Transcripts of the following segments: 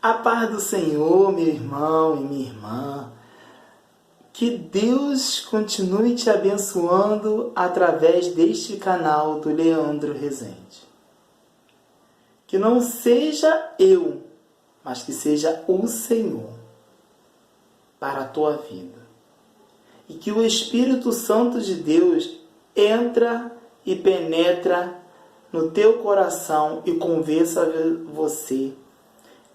A paz do Senhor, meu irmão e minha irmã. Que Deus continue te abençoando através deste canal do Leandro Rezende. Que não seja eu, mas que seja o Senhor para a tua vida. E que o Espírito Santo de Deus entra e penetra no teu coração e convença você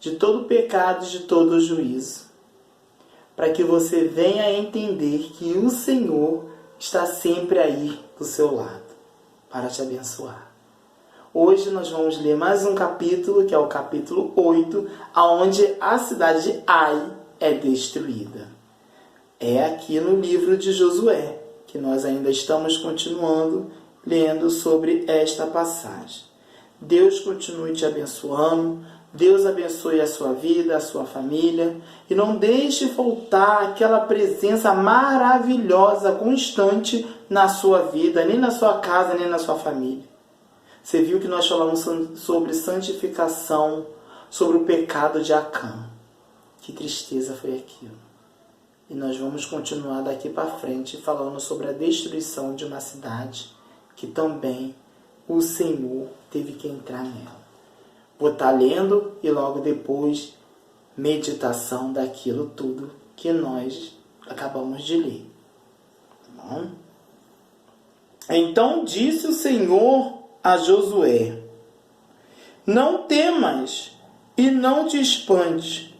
de todo pecado e de todo juízo, para que você venha a entender que o Senhor está sempre aí do seu lado, para te abençoar. Hoje nós vamos ler mais um capítulo, que é o capítulo 8, onde a cidade de Ai é destruída. É aqui no livro de Josué, que nós ainda estamos continuando lendo sobre esta passagem. Deus continue te abençoando, Deus abençoe a sua vida, a sua família, e não deixe faltar aquela presença maravilhosa, constante na sua vida, nem na sua casa, nem na sua família. Você viu que nós falamos sobre santificação, sobre o pecado de Acã. Que tristeza foi aquilo. E nós vamos continuar daqui para frente falando sobre a destruição de uma cidade que também o Senhor teve que entrar nela. Vou estar lendo e logo depois meditação daquilo tudo que nós acabamos de ler. Tá bom? Então disse o Senhor a Josué: não temas e não te espantes.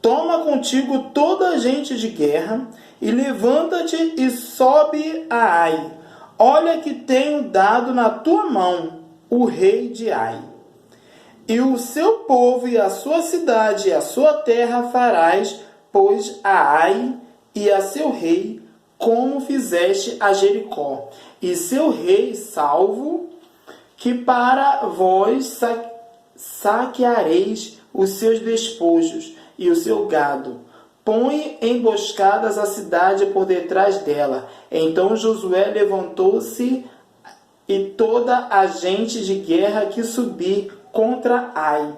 Toma contigo toda a gente de guerra e levanta-te e sobe a Ai. Olha que tenho dado na tua mão o rei de Ai. E o seu povo e a sua cidade e a sua terra farás, pois a Ai e a seu rei, como fizeste a Jericó, e seu rei salvo, que para vós saqueareis os seus despojos e o seu gado. Põe emboscadas a cidade por detrás dela. Então Josué levantou-se e toda a gente de guerra que subir contra Ai.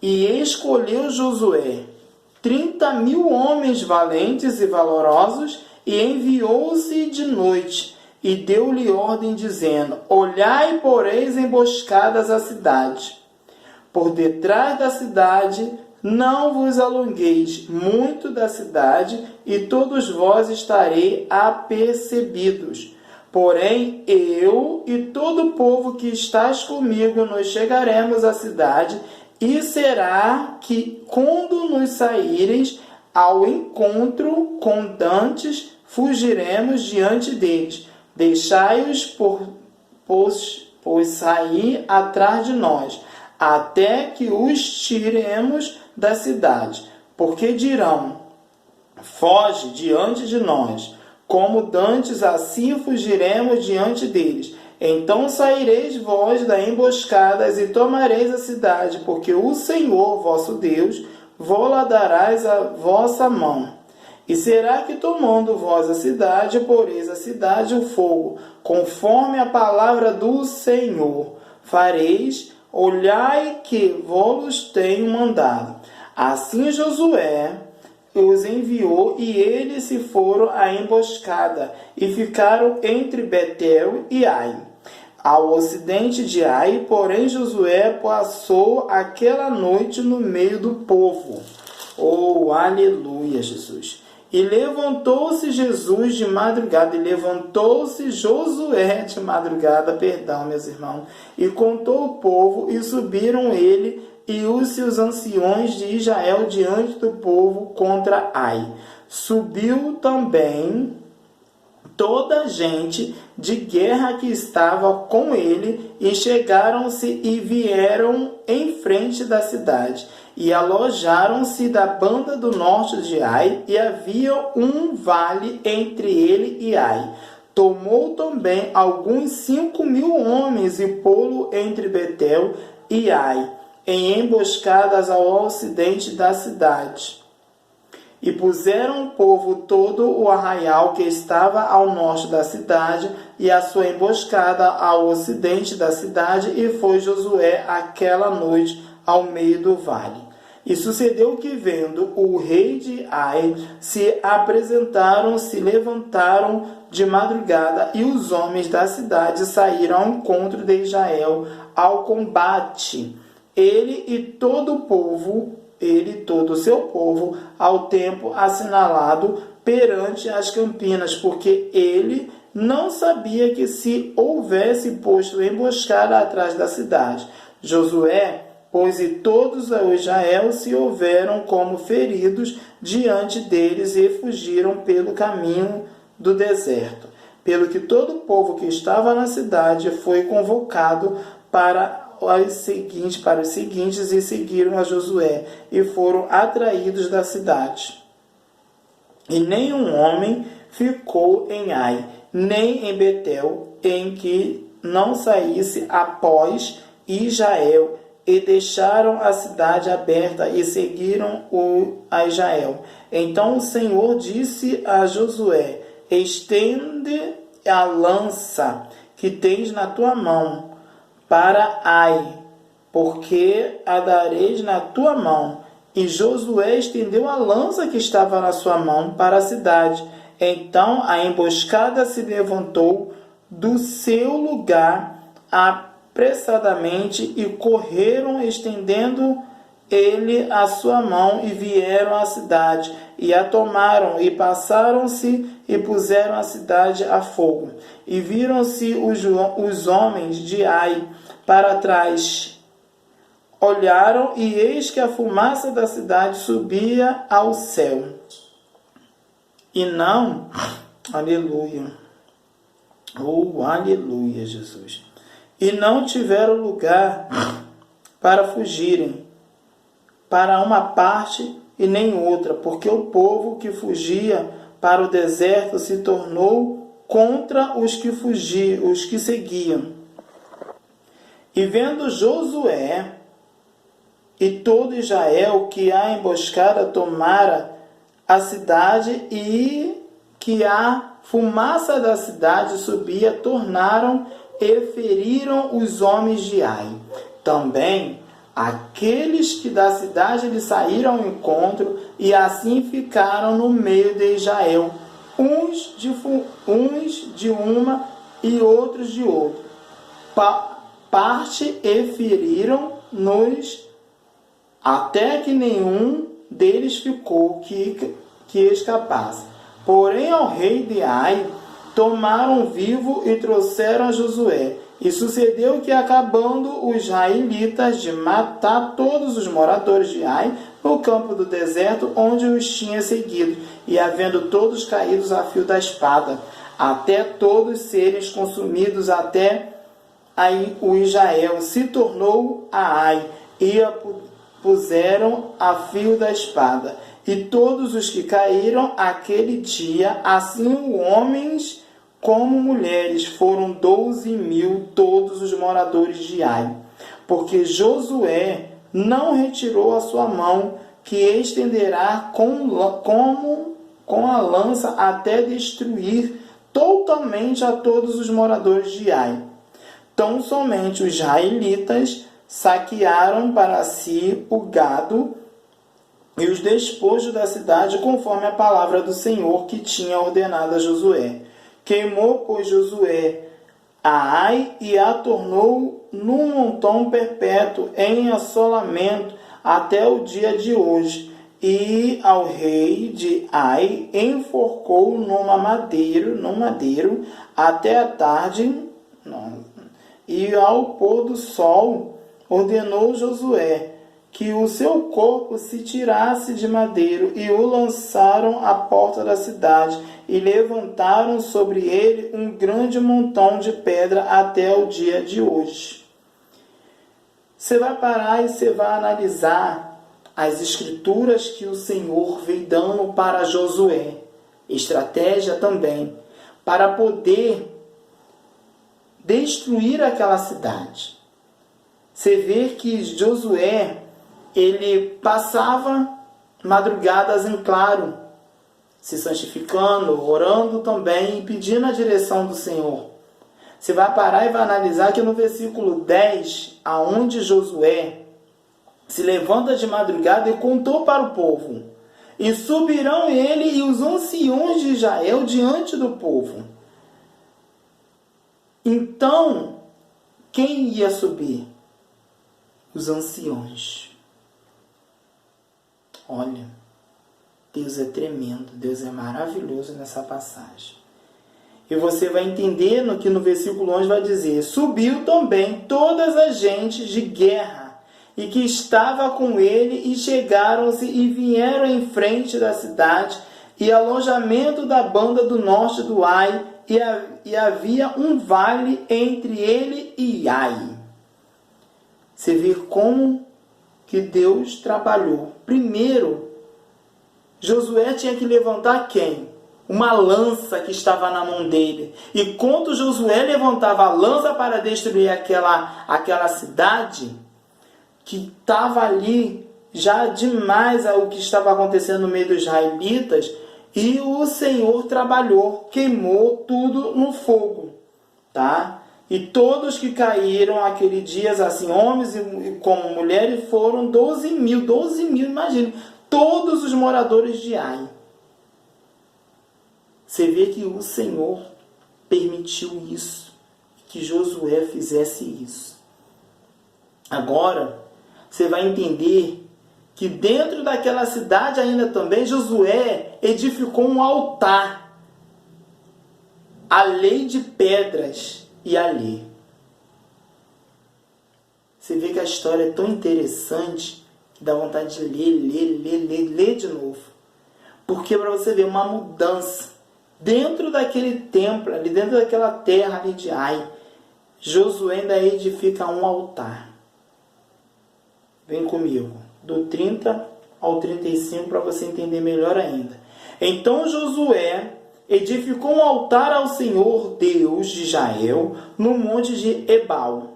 E escolheu Josué 30.000 homens valentes e valorosos, e enviou-se de noite, e deu-lhe ordem, dizendo: olhai, poreis emboscadas a cidade. Por detrás da cidade, não vos alongueis muito da cidade, e todos vós estarei apercebidos. Porém, eu e todo o povo que estás comigo, nos chegaremos à cidade, e será que, quando nos saíres ao encontro com dantes, fugiremos diante deles. Deixai-os, pois sair atrás de nós, até que os tiremos da cidade. Porque dirão: foge diante de nós. Como dantes, assim fugiremos diante deles. Então saireis vós da emboscadas e tomareis a cidade, porque o Senhor, vosso Deus, vos darás a vossa mão. E será que, tomando vós a cidade, poreis a cidade o fogo, conforme a palavra do Senhor fareis, olhai que vos tenho mandado. Assim Josué os enviou, e eles se foram à emboscada, e ficaram entre Betel e Ai, ao ocidente de Ai. Porém Josué passou aquela noite no meio do povo. Oh, aleluia, Jesus! E levantou-se Josué de madrugada, meus irmãos, e contou o povo, e subiram ele e os seus anciões de Israel diante do povo contra Ai. Subiu também toda a gente de guerra que estava com ele, e chegaram-se e vieram em frente da cidade, e alojaram-se da banda do norte de Ai, e havia um vale entre ele e Ai. Tomou também alguns 5.000 homens, e pô-lo entre Betel e Ai, em emboscadas ao ocidente da cidade. E puseram o povo todo o arraial que estava ao norte da cidade, e a sua emboscada ao ocidente da cidade, e foi Josué aquela noite ao meio do vale. E sucedeu que, vendo o rei de Ai, se levantaram de madrugada, e os homens da cidade saíram ao encontro de Israel ao combate. Ele e todo o seu povo, ao tempo assinalado perante as campinas, porque ele não sabia que se houvesse posto emboscada atrás da cidade. Josué, pois, e todos a Israel se houveram como feridos diante deles e fugiram pelo caminho do deserto. Pelo que todo o povo que estava na cidade foi convocado para os seguintes e seguiram a Josué e foram atraídos da cidade. E nenhum homem ficou em Ai, nem em Betel, em que não saísse após Israel, e deixaram a cidade aberta e seguiram a Israel. Então o Senhor disse a Josué: estende a lança que tens na tua mão para Ai, porque a dareis na tua mão. E Josué estendeu a lança que estava na sua mão para a cidade. Então a emboscada se levantou do seu lugar apressadamente, e correram, estendendo ele a sua mão, e vieram à cidade, e a tomaram, e passaram-se, e puseram a cidade a fogo. E viram-se os homens de Ai para trás, olharam, e eis que a fumaça da cidade subia ao céu. E não, aleluia, aleluia, Jesus. E não tiveram lugar para fugirem para uma parte e nem outra, porque o povo que fugia para o deserto se tornou contra os que seguiam. E vendo Josué e todo Israel que a emboscada tomara a cidade e que a fumaça da cidade subia, tornaram e feriram os homens de Ai. Também aqueles que da cidade lhe saíram ao encontro, e assim ficaram no meio de Israel, uns de uma e outros de outra. Parte e feriram-nos, até que nenhum deles ficou que escapasse. Porém ao rei de Ai tomaram vivo e trouxeram a Josué. E sucedeu que, acabando os israelitas de matar todos os moradores de Ai no campo do deserto onde os tinha seguido, e havendo todos caídos a fio da espada, até todos serem consumidos, até aí o Israel se tornou a Ai, e a puseram a fio da espada. E todos os que caíram aquele dia, assim homens como mulheres, foram 12.000 todos os moradores de Ai. Porque Josué não retirou a sua mão, que estenderá com a lança até destruir totalmente a todos os moradores de Ai. Tão somente os israelitas saquearam para si o gado e os despojos da cidade, conforme a palavra do Senhor que tinha ordenado a Josué. Queimou, pois, Josué a Ai e a tornou num montão perpétuo em assolamento até o dia de hoje. E ao rei de Ai enforcou num madeiro até a tarde. E ao pôr do sol ordenou Josué que o seu corpo se tirasse de madeiro, e o lançaram à porta da cidade, e levantaram sobre ele um grande montão de pedra até o dia de hoje. Você vai parar e você vai analisar as escrituras que o Senhor veio dando para Josué. Estratégia também, para poder destruir aquela cidade. Você vê que Josué, ele passava madrugadas em claro, se santificando, orando também e pedindo a direção do Senhor. Você vai parar e vai analisar que no versículo 10, aonde Josué se levanta de madrugada e contou para o povo. E subirão ele e os anciões de Israel diante do povo. Então, quem ia subir? Os anciões. Olha, Deus é tremendo, Deus é maravilhoso nessa passagem. E você vai entender no que no versículo 11 vai dizer: subiu também todas as gentes de guerra, e que estava com ele, e chegaram-se e vieram em frente da cidade, e alojamento da banda do norte do Ai, e havia um vale entre ele e Ai. Você vê como que Deus trabalhou. Primeiro, Josué tinha que levantar quem? Uma lança que estava na mão dele. E quando Josué levantava a lança para destruir aquela cidade, que estava ali já demais o que estava acontecendo no meio dos israelitas, e o Senhor trabalhou, queimou tudo no fogo, tá? E todos que caíram aquele dia, assim, homens e como mulheres, foram 12 mil, imagine, todos os moradores de Ai. Você vê que o Senhor permitiu isso, que Josué fizesse isso. Agora, você vai entender que dentro daquela cidade ainda também Josué edificou um altar, a lei de pedras e ali. Você vê que a história é tão interessante que dá vontade de ler de novo. Porque para você ver uma mudança dentro daquele templo, ali dentro daquela terra ali de Ai, Josué ainda edifica um altar. Vem comigo, do 30 ao 35 para você entender melhor ainda. Então Josué edificou um altar ao Senhor Deus de Israel no monte de Ebal.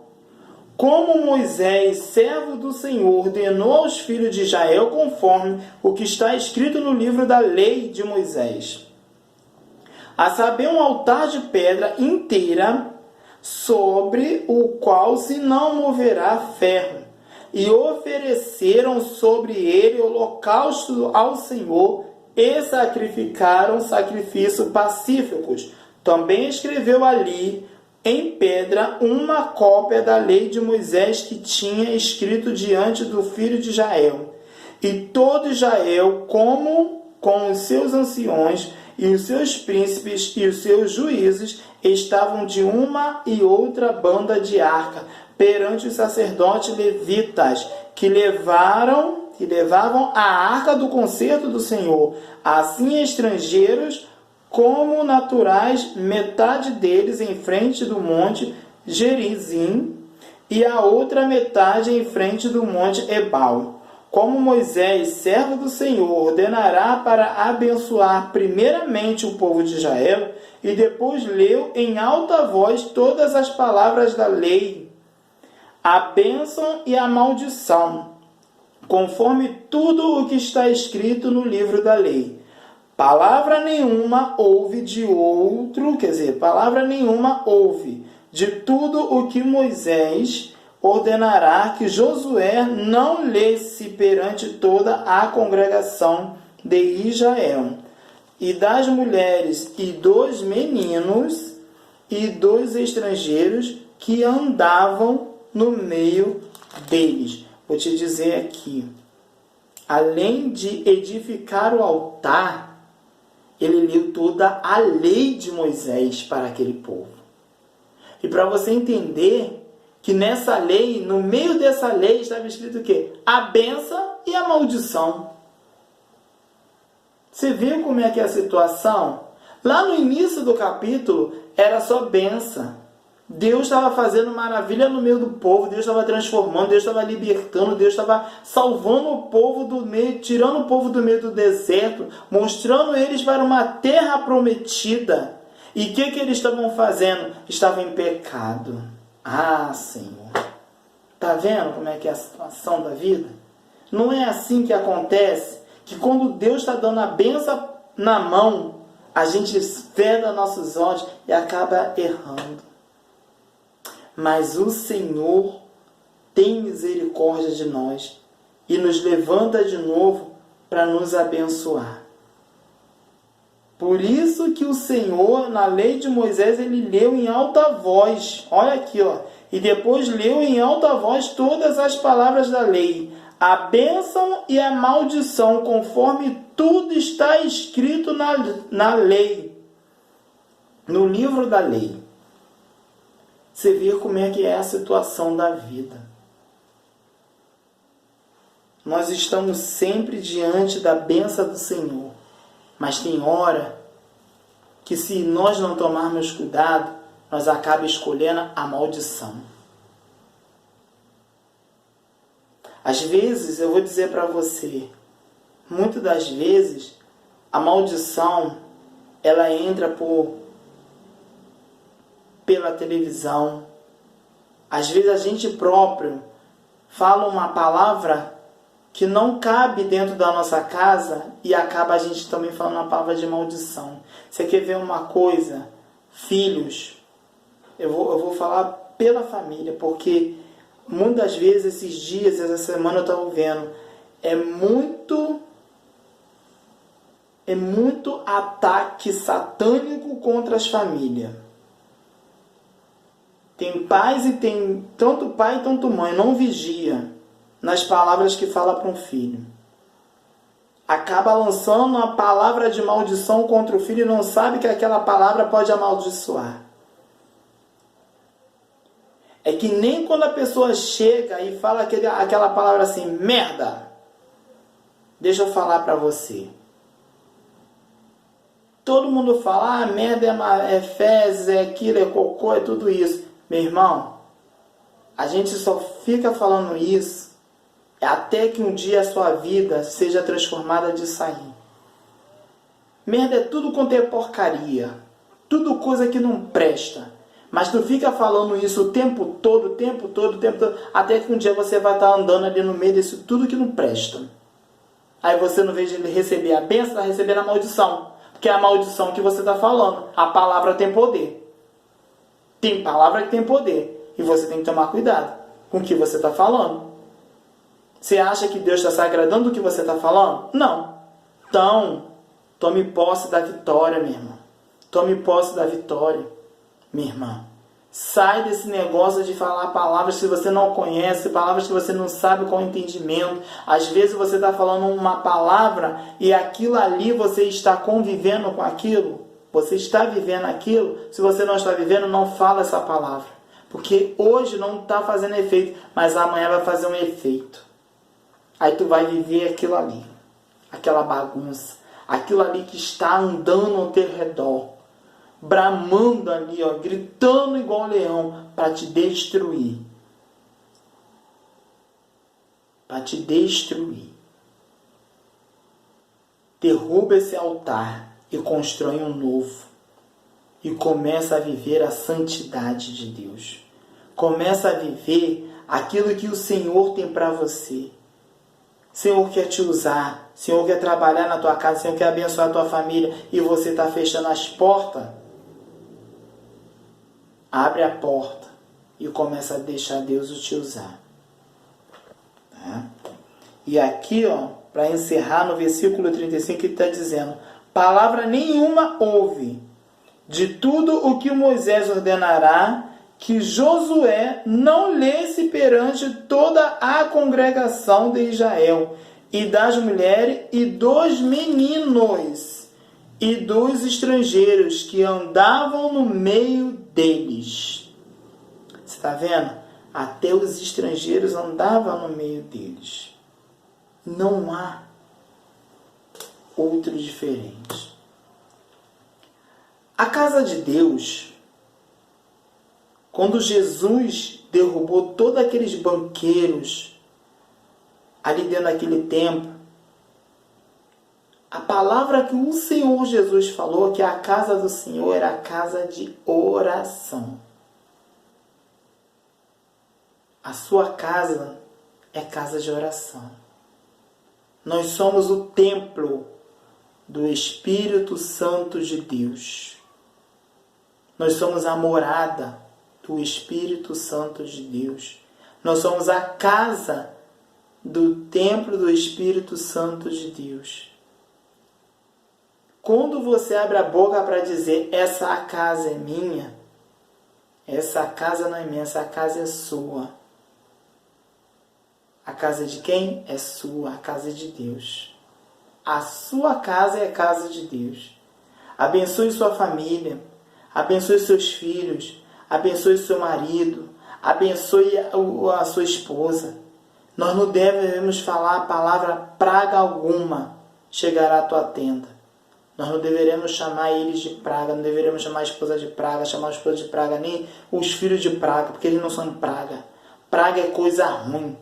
Como Moisés, servo do Senhor, ordenou aos filhos de Israel conforme o que está escrito no livro da lei de Moisés. A saber, um altar de pedra inteira, sobre o qual se não moverá ferro. E ofereceram sobre ele holocausto ao Senhor e sacrificaram sacrifícios pacíficos. Também escreveu ali em pedra uma cópia da lei de Moisés que tinha escrito diante do filho de Israel. E todo Israel, como com os seus anciões e os seus príncipes e os seus juízes, estavam de uma e outra banda de arca perante os sacerdotes levitas, que levavam a arca do concerto do Senhor, assim estrangeiros como naturais, metade deles em frente do monte Gerizim e a outra metade em frente do monte Ebal. Como Moisés, servo do Senhor, ordenará para abençoar primeiramente o povo de Israel, e depois leu em alta voz todas as palavras da lei, a bênção e a maldição, conforme tudo o que está escrito no livro da lei. Palavra nenhuma houve de tudo o que Moisés ordenará que Josué não lesse perante toda a congregação de Israel. E das mulheres e dos meninos e dos estrangeiros que andavam no meio deles. Vou te dizer aqui, além de edificar o altar, ele leu toda a lei de Moisés para aquele povo. E para você entender que nessa lei, no meio dessa lei, estava escrito o quê? A bênção e a maldição. Você vê como é que é a situação? Lá no início do capítulo, era só bênção. Deus estava fazendo maravilha no meio do povo, Deus estava transformando, Deus estava libertando, Deus estava salvando o povo do meio, tirando o povo do meio do deserto, mostrando eles para uma terra prometida. E o que eles estavam fazendo? Estavam em pecado. Ah, Senhor, está vendo como é que é a situação da vida? Não é assim que acontece, que quando Deus está dando a bênção na mão, a gente veda nossos olhos e acaba errando. Mas o Senhor tem misericórdia de nós e nos levanta de novo para nos abençoar. Por isso que o Senhor, na lei de Moisés, ele leu em alta voz. Olha aqui, ó. E depois leu em alta voz todas as palavras da lei, a bênção e a maldição, conforme tudo está escrito na lei, no livro da lei. Você vê como é que é a situação da vida. Nós estamos sempre diante da bênção do Senhor. Mas tem hora que, se nós não tomarmos cuidado, nós acabamos escolhendo a maldição. Às vezes, eu vou dizer para você, muitas das vezes, a maldição, ela entra pela televisão. Às vezes a gente próprio fala uma palavra que não cabe dentro da nossa casa e acaba a gente também falando uma palavra de maldição. Você quer ver uma coisa? Filhos, eu vou falar pela família, porque muitas vezes esses dias, essa semana eu estava vendo, é muito ataque satânico contra as famílias. Tem pais e tem tanto pai e tanto mãe, não vigia nas palavras que fala para um filho. Acaba lançando uma palavra de maldição contra o filho e não sabe que aquela palavra pode amaldiçoar. É que nem quando a pessoa chega e fala aquela palavra assim, merda. Deixa eu falar para você. Todo mundo fala, merda é fezes, é aquilo, é cocô, é tudo isso. Meu irmão, a gente só fica falando isso até que um dia a sua vida seja transformada disso aí. Merda é tudo quanto é porcaria. Tudo coisa que não presta. Mas tu fica falando isso o tempo todo, até que um dia você vai estar andando ali no meio disso tudo que não presta. Aí você, no vez de receber a bênção, vai receber a maldição. Porque é a maldição que você está falando. A palavra tem poder. Tem palavra que tem poder. E você tem que tomar cuidado com o que você está falando. Você acha que Deus está se agradando do que você está falando? Não. Então, tome posse da vitória, minha irmã. Tome posse da vitória, minha irmã. Sai desse negócio de falar palavras que você não conhece, palavras que você não sabe qual é o entendimento. Às vezes você está falando uma palavra e aquilo ali você está convivendo com aquilo. Você está vivendo aquilo. Se você não está vivendo, não fala essa palavra. Porque hoje não está fazendo efeito, mas amanhã vai fazer um efeito. Aí tu vai viver aquilo ali, aquela bagunça, aquilo ali que está andando ao teu redor, bramando ali, ó, gritando igual leão para te destruir. Para te destruir. Derruba esse altar e constrói um novo. E começa a viver a santidade de Deus. Começa a viver aquilo que o Senhor tem para você. O Senhor quer te usar, o Senhor quer trabalhar na tua casa, o Senhor quer abençoar a tua família e você está fechando as portas. Abre a porta e começa a deixar Deus te usar. Tá? E aqui, ó, para encerrar no versículo 35, ele está dizendo: palavra nenhuma houve de tudo o que Moisés ordenará, que Josué não lesse perante toda a congregação de Israel, e das mulheres, e dos meninos, e dos estrangeiros que andavam no meio deles. Você está vendo? Até os estrangeiros andavam no meio deles. Não há outro diferente. A casa de Deus, quando Jesus derrubou todos aqueles banqueiros ali dentro daquele templo, a palavra que o Senhor Jesus falou, que a casa do Senhor era a casa de oração. A sua casa é casa de oração. Nós somos o templo do Espírito Santo de Deus. Nós somos a morada do Espírito Santo de Deus. Nós somos a casa do templo do Espírito Santo de Deus. Quando você abre a boca para dizer, essa casa é minha, essa casa não é minha, essa casa é sua. A casa de quem? É sua, a casa de Deus. A sua casa é a casa de Deus. Abençoe sua família, abençoe seus filhos, abençoe seu marido, abençoe a sua esposa. Nós não devemos falar a palavra praga alguma chegará à tua tenda. Nós não deveremos chamar eles de praga, não deveremos chamar a esposa de praga, chamar a esposa de praga, nem os filhos de praga, porque eles não são praga. Praga é coisa ruim.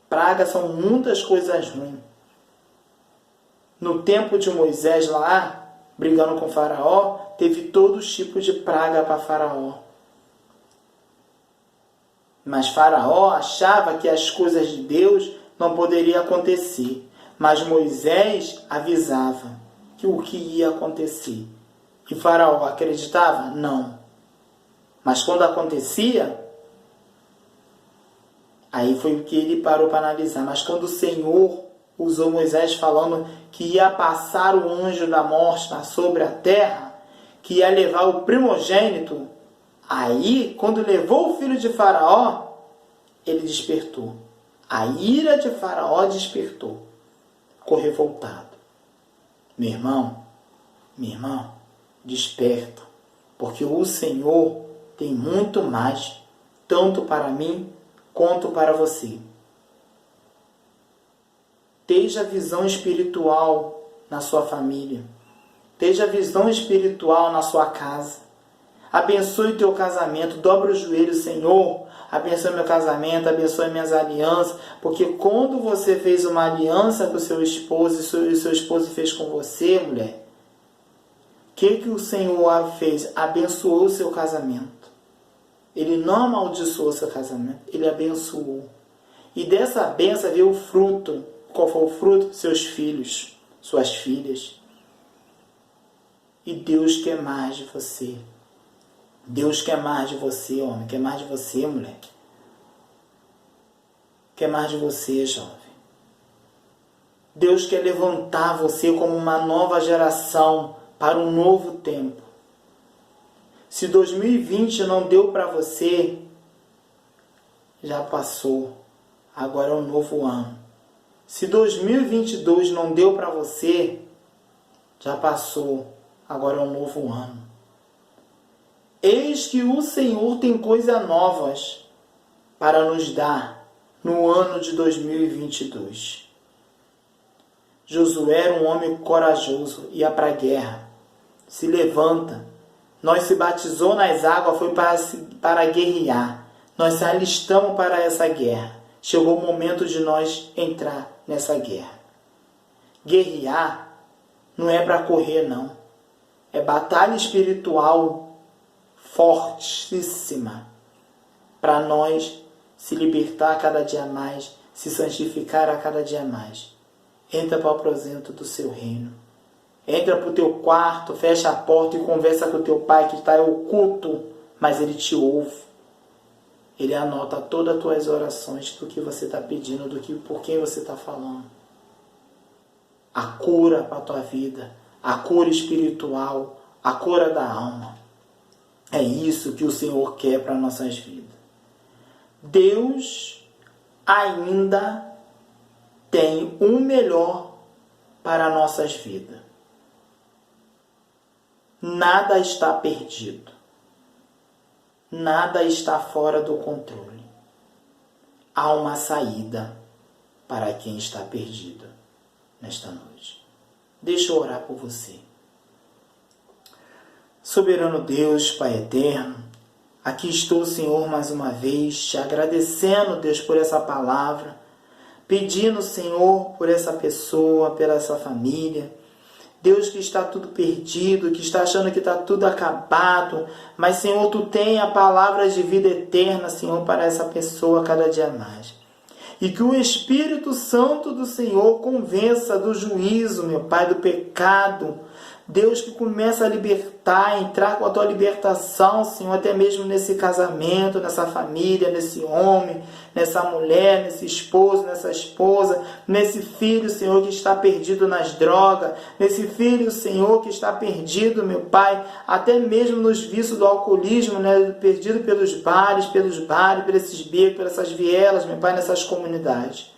Praga são muitas coisas ruins. No tempo de Moisés lá, brigando com Faraó, teve todos os tipos de praga para Faraó. Mas Faraó achava que as coisas de Deus não poderiam acontecer. Mas Moisés avisava que o que ia acontecer. E Faraó acreditava? Não. Mas quando acontecia, aí foi o que ele parou para analisar. Mas quando o Senhor usou Moisés falando que ia passar o anjo da morte sobre a terra, que ia levar o primogênito, aí, quando levou o filho de Faraó, ele despertou. A ira de Faraó despertou. Ficou revoltado. Meu irmão, minha irmã, desperta. Porque o Senhor tem muito mais, tanto para mim, quanto para você. Teja visão espiritual na sua família. Teja visão espiritual na sua casa. Abençoe o teu casamento. Dobra o joelho, Senhor. Abençoe meu casamento, abençoe minhas alianças. Porque quando você fez uma aliança com o seu esposo e seu esposo fez com você, mulher, o que o Senhor fez? Abençoou o seu casamento. Ele não amaldiçoou o seu casamento, ele abençoou. E dessa bênção veio o fruto. Qual foi o fruto? Seus filhos, suas filhas. E Deus quer mais de você. Deus quer mais de você, homem. Quer mais de você, mulher. Quer mais de você, jovem. Deus quer levantar você como uma nova geração para um novo tempo. Se 2020 não deu para você, já passou. Agora é um novo ano. Se 2022 não deu para você, já passou. Agora é um novo ano. Eis que o Senhor tem coisas novas para nos dar no ano de 2022. Josué era um homem corajoso, ia para a guerra. Se levanta. Nós se batizou nas águas, foi para guerrear. Nós se alistamos para essa guerra. Chegou o momento de nós entrar nessa guerra. Guerrear não é para correr, não. É batalha espiritual fortíssima para nós se libertar a cada dia mais, se santificar a cada dia mais. Entra para o aposento do seu reino. Entra para o teu quarto, fecha a porta e conversa com o teu pai que está oculto, mas ele te ouve. Ele anota todas as tuas orações, do que você está pedindo, por quem você está falando. A cura para a tua vida, a cura espiritual, a cura da alma. É isso que o Senhor quer para nossas vidas. Deus ainda tem o melhor para nossas vidas. Nada está perdido. Nada está fora do controle. Há uma saída para quem está perdido nesta noite. Deixa eu orar por você. Soberano Deus, Pai eterno, aqui estou, Senhor, mais uma vez, te agradecendo, Deus, por essa palavra, pedindo, Senhor, por essa pessoa, pela essa família, Deus, que está tudo perdido, que está achando que está tudo acabado, mas, Senhor, Tu tem a palavra de vida eterna, Senhor, para essa pessoa cada dia mais. E que o Espírito Santo do Senhor convença do juízo, meu Pai, do pecado, Deus, que começa a libertar, entrar com a tua libertação, Senhor, até mesmo nesse casamento, nessa família, nesse homem, nessa mulher, nesse esposo, nessa esposa, nesse filho, Senhor, que está perdido nas drogas, nesse filho, Senhor, que está perdido, meu Pai, até mesmo nos vícios do alcoolismo, né, perdido pelos bares, por esses becos, por essas vielas, meu Pai, nessas comunidades.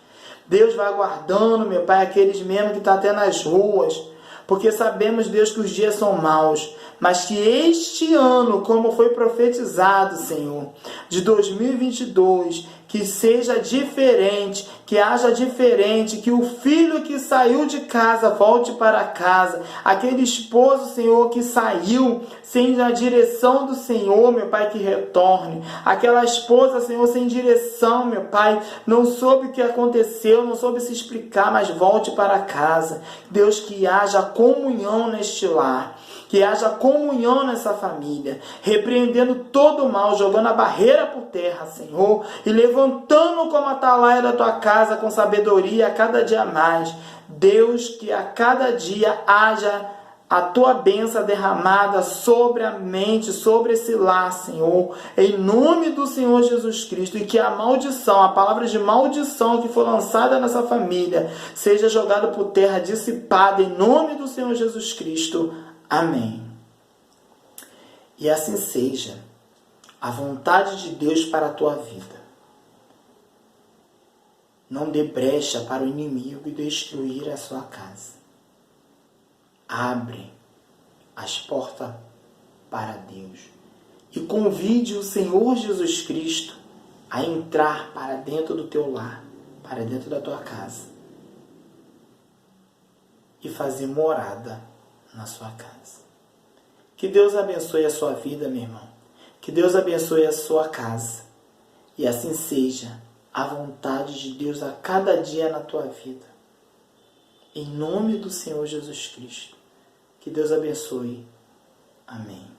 Deus vai guardando, meu Pai, aqueles mesmo que estão até nas ruas, porque sabemos, Deus, que os dias são maus, mas que este ano, como foi profetizado, Senhor, de 2022, que seja diferente, que haja diferente, que o filho que saiu de casa volte para casa, aquele esposo, Senhor, que saiu sem a direção do Senhor, meu Pai, que retorne, aquela esposa, Senhor, sem direção, meu Pai, não soube o que aconteceu, não soube se explicar, mas volte para casa. Deus, que haja comunhão neste lar, que haja comunhão nessa família, repreendendo todo o mal, jogando a barreira por terra, Senhor, e levantando como atalaia da tua casa com sabedoria a cada dia mais. Deus, que a cada dia haja a tua bênção derramada sobre a mente, sobre esse lar, Senhor, em nome do Senhor Jesus Cristo, e que a maldição, a palavra de maldição que foi lançada nessa família, seja jogada por terra, dissipada, em nome do Senhor Jesus Cristo. Amém. E assim seja a vontade de Deus para a tua vida. Não dê brecha para o inimigo destruir a sua casa. Abre as portas para Deus e convide o Senhor Jesus Cristo a entrar para dentro do teu lar, para dentro da tua casa e fazer morada na sua casa. Que Deus abençoe a sua vida, meu irmão. Que Deus abençoe a sua casa. E assim seja a vontade de Deus a cada dia na tua vida. Em nome do Senhor Jesus Cristo. Que Deus abençoe. Amém.